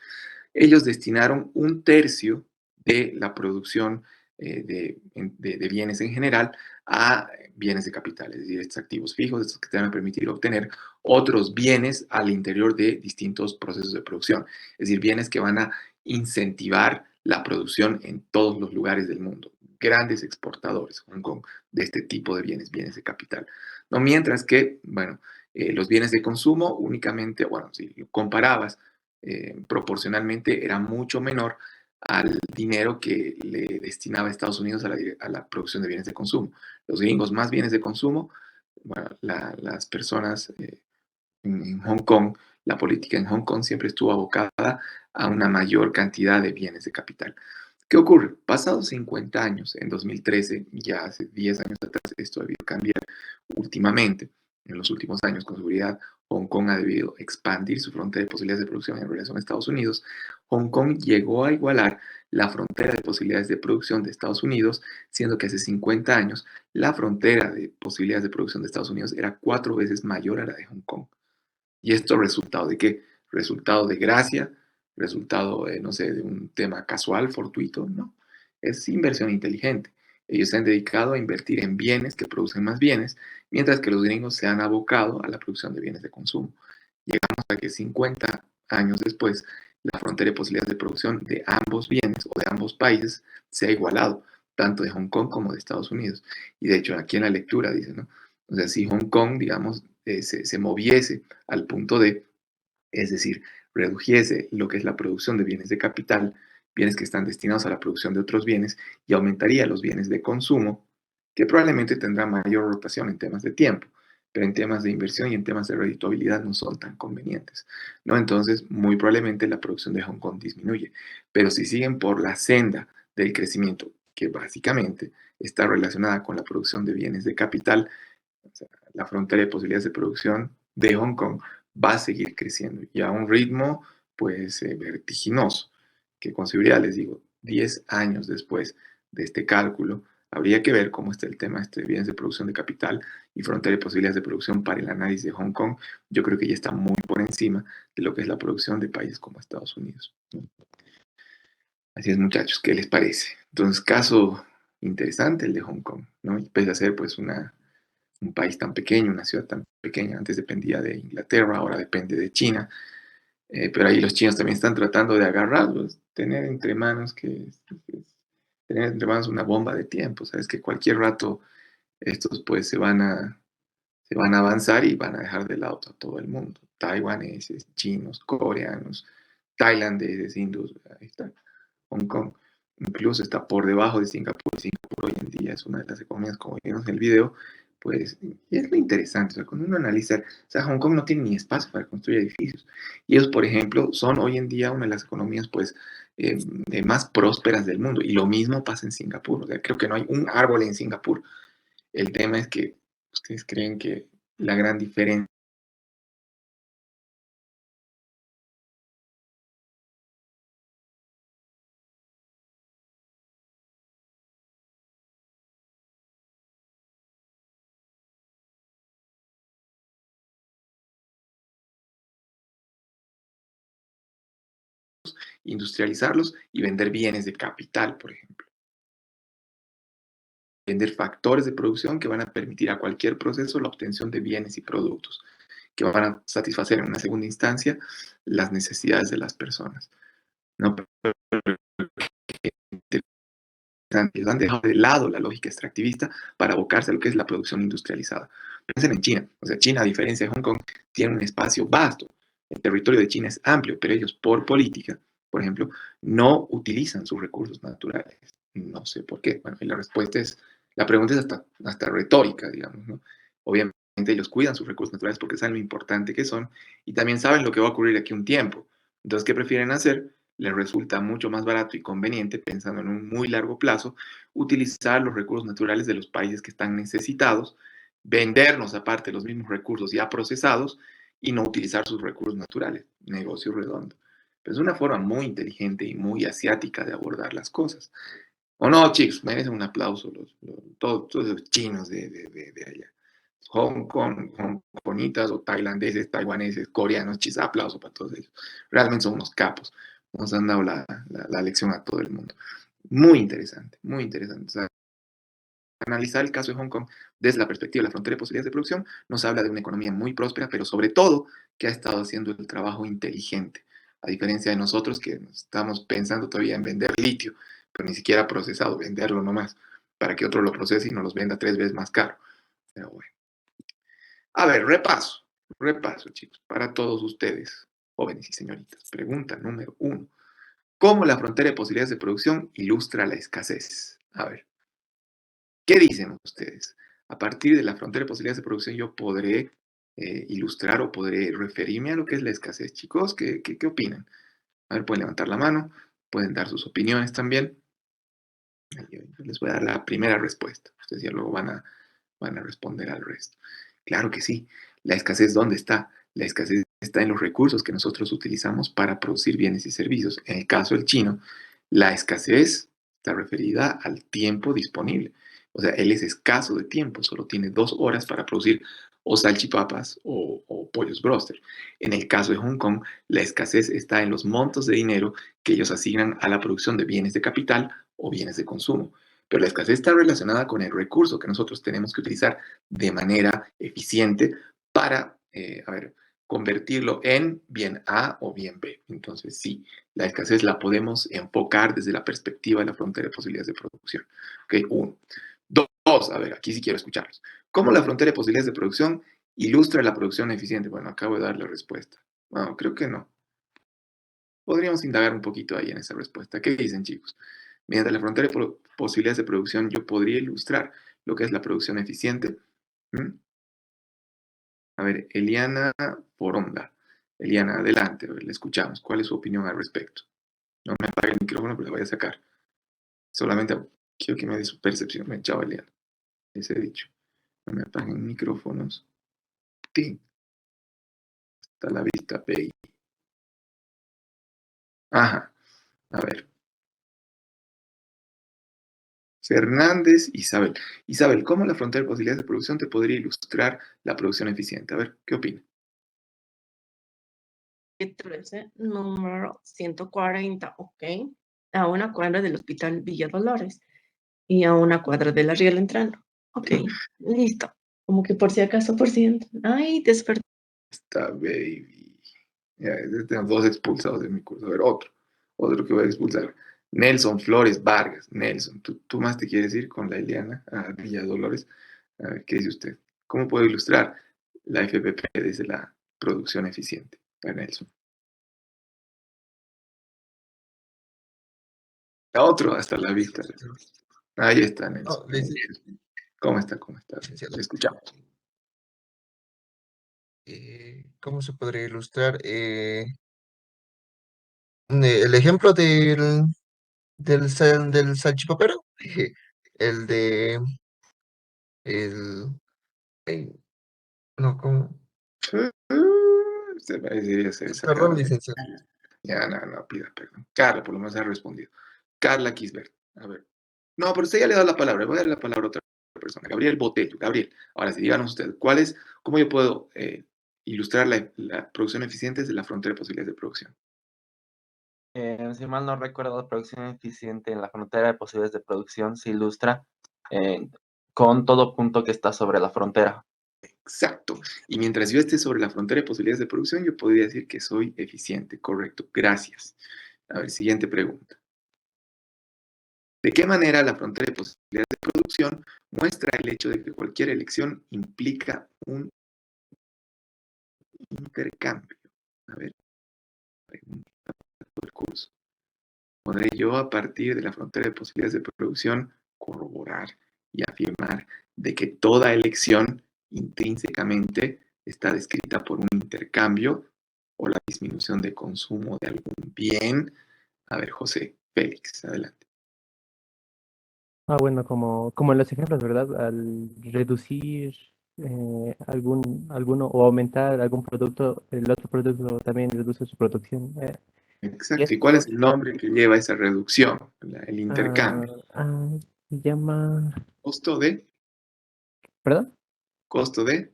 Ellos destinaron 1/3 de la producción de bienes en general a bienes de capital, es decir, estos activos fijos, estos que te van a permitir obtener otros bienes al interior de distintos procesos de producción, es decir, bienes que van a incentivar la producción en todos los lugares del mundo. Grandes exportadores, Hong Kong, de este tipo de bienes, bienes de capital. ¿No? Mientras que, bueno, los bienes de consumo únicamente, bueno, si lo comparabas, proporcionalmente era mucho menor al dinero que le destinaba Estados Unidos a la producción de bienes de consumo. Los gringos más bienes de consumo, bueno, las personas en Hong Kong, la política en Hong Kong siempre estuvo abocada a una mayor cantidad de bienes de capital. ¿Qué ocurre? Pasados 50 años, en 2013, ya hace 10 años atrás, esto ha debido cambiar últimamente. En los últimos años, con seguridad, Hong Kong ha debido expandir su frontera de posibilidades de producción en relación a Estados Unidos. Hong Kong llegó a igualar la frontera de posibilidades de producción de Estados Unidos, siendo que hace 50 años la frontera de posibilidades de producción de Estados Unidos era 4 veces mayor a la de Hong Kong. ¿Y esto resultado de qué? Resultado de gracia, resultado, no sé, de un tema casual, fortuito, ¿no? Es inversión inteligente. Ellos se han dedicado a invertir en bienes que producen más bienes, mientras que los gringos se han abocado a la producción de bienes de consumo. Llegamos a que 50 años después, la frontera de posibilidades de producción de ambos bienes o de ambos países se ha igualado, tanto de Hong Kong como de Estados Unidos. Y de hecho, aquí en la lectura dice, ¿no? O sea, si Hong Kong, digamos, se moviese al punto de, es decir, redujese lo que es la producción de bienes de capital, bienes que están destinados a la producción de otros bienes, y aumentaría los bienes de consumo, que probablemente tendrá mayor rotación en temas de tiempo, pero en temas de inversión y en temas de redituabilidad no son tan convenientes, ¿no? Entonces, muy probablemente la producción de Hong Kong disminuye, pero si siguen por la senda del crecimiento, que básicamente está relacionada con la producción de bienes de capital, o sea, la frontera de posibilidades de producción de Hong Kong va a seguir creciendo y a un ritmo pues vertiginoso, que con seguridad les digo, 10 años después de este cálculo, habría que ver cómo está el tema de bienes de producción de capital y frontera de posibilidades de producción para el análisis de Hong Kong. Yo creo que ya está muy por encima de lo que es la producción de países como Estados Unidos. Así es, muchachos, ¿qué les parece? Entonces, caso interesante el de Hong Kong, ¿no? Y pese a ser pues un país tan pequeño, una ciudad tan pequeña, antes dependía de Inglaterra, ahora depende de China, pero ahí los chinos también están tratando de agarrarlos, tener entre manos una bomba de tiempo, sabes que cualquier rato estos pues se van a avanzar y van a dejar de lado a todo el mundo, taiwaneses, chinos, coreanos, tailandeses, hindús, ahí está, Hong Kong. Incluso está por debajo de Singapur. Singapur hoy en día es una de las economías, como vimos en el video, Pues, y es lo interesante, o sea, cuando uno analiza, o sea, Hong Kong no tiene ni espacio para construir edificios. Y ellos, por ejemplo, son hoy en día una de las economías, pues, más prósperas del mundo. Y lo mismo pasa en Singapur. O sea, creo que no hay un árbol en Singapur. El tema es que ustedes creen que la gran diferencia industrializarlos y vender bienes de capital, por ejemplo. Vender factores de producción que van a permitir a cualquier proceso la obtención de bienes y productos, que van a satisfacer en una segunda instancia las necesidades de las personas. ¿No? Ellos han dejado de lado la lógica extractivista para abocarse a lo que es la producción industrializada. Piensen en China. O sea, China, a diferencia de Hong Kong, tiene un espacio vasto. El territorio de China es amplio, pero ellos, por política, por ejemplo, no utilizan sus recursos naturales. No sé por qué. Bueno, y la pregunta es hasta retórica, digamos, ¿no? Obviamente ellos cuidan sus recursos naturales porque saben lo importante que son y también saben lo que va a ocurrir aquí un tiempo. Entonces, ¿qué prefieren hacer? Les resulta mucho más barato y conveniente, pensando en un muy largo plazo, utilizar los recursos naturales de los países que están necesitados, vendernos aparte los mismos recursos ya procesados y no utilizar sus recursos naturales. Negocio redondo. Pero es una forma muy inteligente y muy asiática de abordar las cosas. ¿O no, chicos? Merecen un aplauso todos los chinos de allá. Hongkonitas o tailandeses, taiwaneses, coreanos, chis, aplauso para todos ellos. Realmente son unos capos. Nos han dado la lección a todo el mundo. Muy interesante, muy interesante. O sea, analizar el caso de Hong Kong desde la perspectiva de la frontera de posibilidades de producción nos habla de una economía muy próspera, pero sobre todo que ha estado haciendo el trabajo inteligente, a diferencia de nosotros que estamos pensando todavía en vender litio, pero ni siquiera procesado, venderlo nomás, para que otro lo procese y nos los venda 3 veces más caro. Pero bueno. A ver, repaso, chicos, para todos ustedes, jóvenes y señoritas. Pregunta número 1. ¿Cómo la frontera de posibilidades de producción ilustra la escasez? A ver, ¿qué dicen ustedes? A partir de la frontera de posibilidades de producción yo podré ilustrar o podré referirme a lo que es la escasez. Chicos, ¿qué opinan? A ver, pueden levantar la mano, pueden dar sus opiniones también. Yo les voy a dar la primera respuesta. Ustedes ya luego van a responder al resto. Claro que sí. ¿La escasez dónde está? La escasez está en los recursos que nosotros utilizamos para producir bienes y servicios. En el caso del chino, la escasez está referida al tiempo disponible. O sea, él es escaso de tiempo, solo tiene 2 horas para producir o salchipapas o pollos broster. En el caso de Hong Kong, la escasez está en los montos de dinero que ellos asignan a la producción de bienes de capital o bienes de consumo. Pero la escasez está relacionada con el recurso que nosotros tenemos que utilizar de manera eficiente para, convertirlo en bien A o bien B. Entonces, sí, la escasez la podemos enfocar desde la perspectiva de la frontera de posibilidades de producción. Ok, 1. 2, a ver, aquí sí quiero escucharlos. ¿Cómo la frontera de posibilidades de producción ilustra la producción eficiente? Bueno, acabo de dar la respuesta. Bueno, creo que no. Podríamos indagar un poquito ahí en esa respuesta. ¿Qué dicen, chicos? Mediante la frontera de posibilidades de producción, yo podría ilustrar lo que es la producción eficiente. ¿Mm? A ver, Eliana Foronda. Eliana, adelante, a ver, le escuchamos. ¿Cuál es su opinión al respecto? No me apague el micrófono, pero le voy a sacar. Solamente quiero que me dé su percepción. Chao, Eliana. Les he dicho. No me apaguen micrófonos. Sí. Hasta la vista, baby. Ajá. A ver. Fernández, Isabel. Isabel, ¿cómo la frontera de posibilidades de producción te podría ilustrar la producción eficiente? A ver, ¿qué opina? 13, número 140, ok. A una cuadra del Hospital Villa Dolores y a una cuadra de la Riel entrando. Ok, listo. Como que por si acaso por ciento. Ay, desperté. Está, baby. Ya, tengo 2 expulsados de mi curso. A ver, otro que voy a expulsar. Nelson Flores Vargas. Nelson, ¿tú más te quieres ir con la Eliana a Villa Dolores? A ver, ¿qué dice usted? ¿Cómo puedo ilustrar la FPP desde la producción eficiente? A Nelson. A otro hasta la vista. Ahí está, Nelson. Oh, ¿Cómo está? ¿Cómo está? Licenciado. Le escuchamos. ¿Cómo se podría ilustrar? El ejemplo del salchipapero, el de, el, eh, no, ¿cómo? Usted parecería ser Perdón, sacado de... licenciado. Ya, no, pida perdón. Carla, por lo menos ha respondido. Carla Kisbert, a ver. No, pero usted ya le ha dado la palabra. Voy a dar la palabra a otra persona. Gabriel Botello. Gabriel, ahora sí, díganos usted, ¿cómo yo puedo ilustrar la producción eficiente desde la frontera de posibilidades de producción? Si mal no recuerdo, la producción eficiente en la frontera de posibilidades de producción se ilustra con todo punto que está sobre la frontera. Exacto. Y mientras yo esté sobre la frontera de posibilidades de producción, yo podría decir que soy eficiente. Correcto. Gracias. A ver, siguiente pregunta. ¿De qué manera la frontera de posibilidades de producción muestra el hecho de que cualquier elección implica un intercambio? A ver, pregunta para todo el curso. ¿Podré yo, a partir de la frontera de posibilidades de producción, corroborar y afirmar de que toda elección intrínsecamente está descrita por un intercambio o la disminución de consumo de algún bien? A ver, José Félix, adelante. Bueno, como en los ejemplos, ¿verdad? Al reducir alguno o aumentar algún producto, el otro producto también reduce su producción. Y Exacto. ¿Y cuál esto es el nombre que lleva esa reducción? El intercambio. se llama, Costo de, ¿perdón? costo de,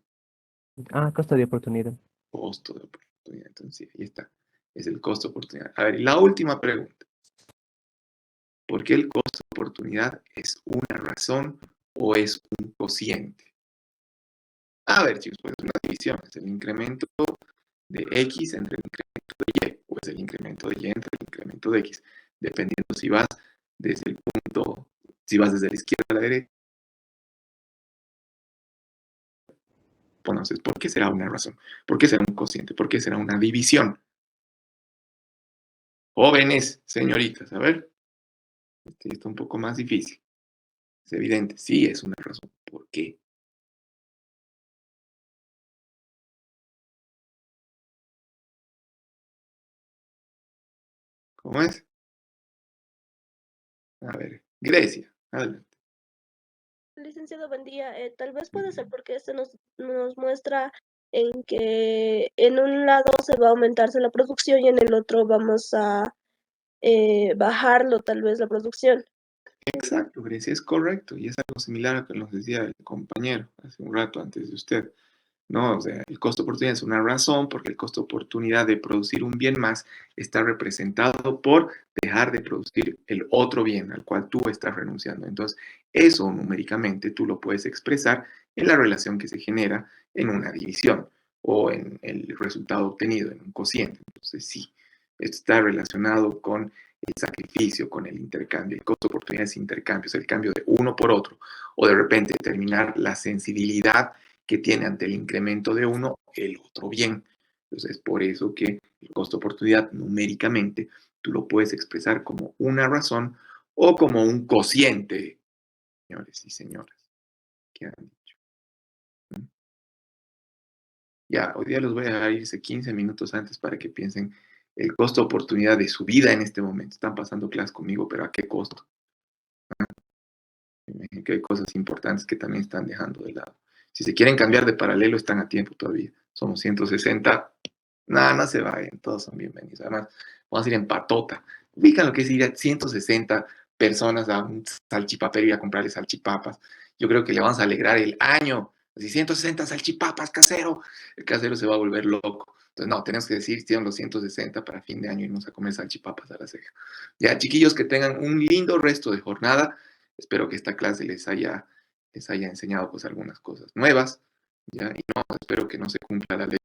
Costo de oportunidad. costo de oportunidad. Entonces, sí, ahí está. Es el costo de oportunidad. A ver, y la última pregunta. ¿Por qué el costo de oportunidad es una razón o es un cociente? A ver, chicos, pues es una división. Es el incremento de X entre el incremento de Y, o es el incremento de Y entre el incremento de X, dependiendo si vas desde el punto, si vas desde la izquierda a la derecha. Entonces, ¿por qué será una razón? ¿Por qué será un cociente? ¿Por qué será una división? Jóvenes, señoritas, a ver, este está un poco más difícil. Es evidente, sí es una razón. ¿Por qué? ¿Cómo es? A ver, Grecia, adelante. Licenciado, buen día. Tal vez puede ser porque este nos muestra en que en un lado se va a aumentarse la producción y en el otro vamos a bajarlo, tal vez, la producción. Exacto, Grecia, es correcto. Y es algo similar a lo que nos decía el compañero hace un rato antes de usted. ¿No? O sea, el costo de oportunidad es una razón porque el costo de oportunidad de producir un bien más está representado por dejar de producir el otro bien al cual tú estás renunciando. Entonces, eso numéricamente tú lo puedes expresar en la relación que se genera en una división o en el resultado obtenido en un cociente. Entonces, sí, esto está relacionado con el sacrificio, con el intercambio. El costo de oportunidad es intercambio, es el cambio de uno por otro o de repente determinar la sensibilidad que tiene ante el incremento de uno el otro bien. Entonces, es por eso que el costo de oportunidad numéricamente tú lo puedes expresar como una razón o como un cociente, señores y señoras. ¿Qué han dicho? Ya, hoy día los voy a dejar irse 15 minutos antes para que piensen el costo de oportunidad de su vida en este momento. Están pasando clases conmigo, pero ¿a qué costo? Que hay cosas importantes que también están dejando de lado. Si se quieren cambiar de paralelo, están a tiempo todavía. Somos 160. Nada, no se vayan, todos son bienvenidos. Además, vamos a ir en patota. Ubican lo que es ir a 160 personas a un salchipapero y a comprarle salchipapas. Yo creo que le vamos a alegrar el año. Así, 160 salchipapas, casero. El casero se va a volver loco. Entonces, no, tenemos que decir, tienen los 160 para fin de año irnos a comer salchipapas a la ceja. Ya, chiquillos, que tengan un lindo resto de jornada. Espero que esta clase les haya enseñado pues algunas cosas nuevas. ¿Ya? Y no, espero que no se cumpla la ley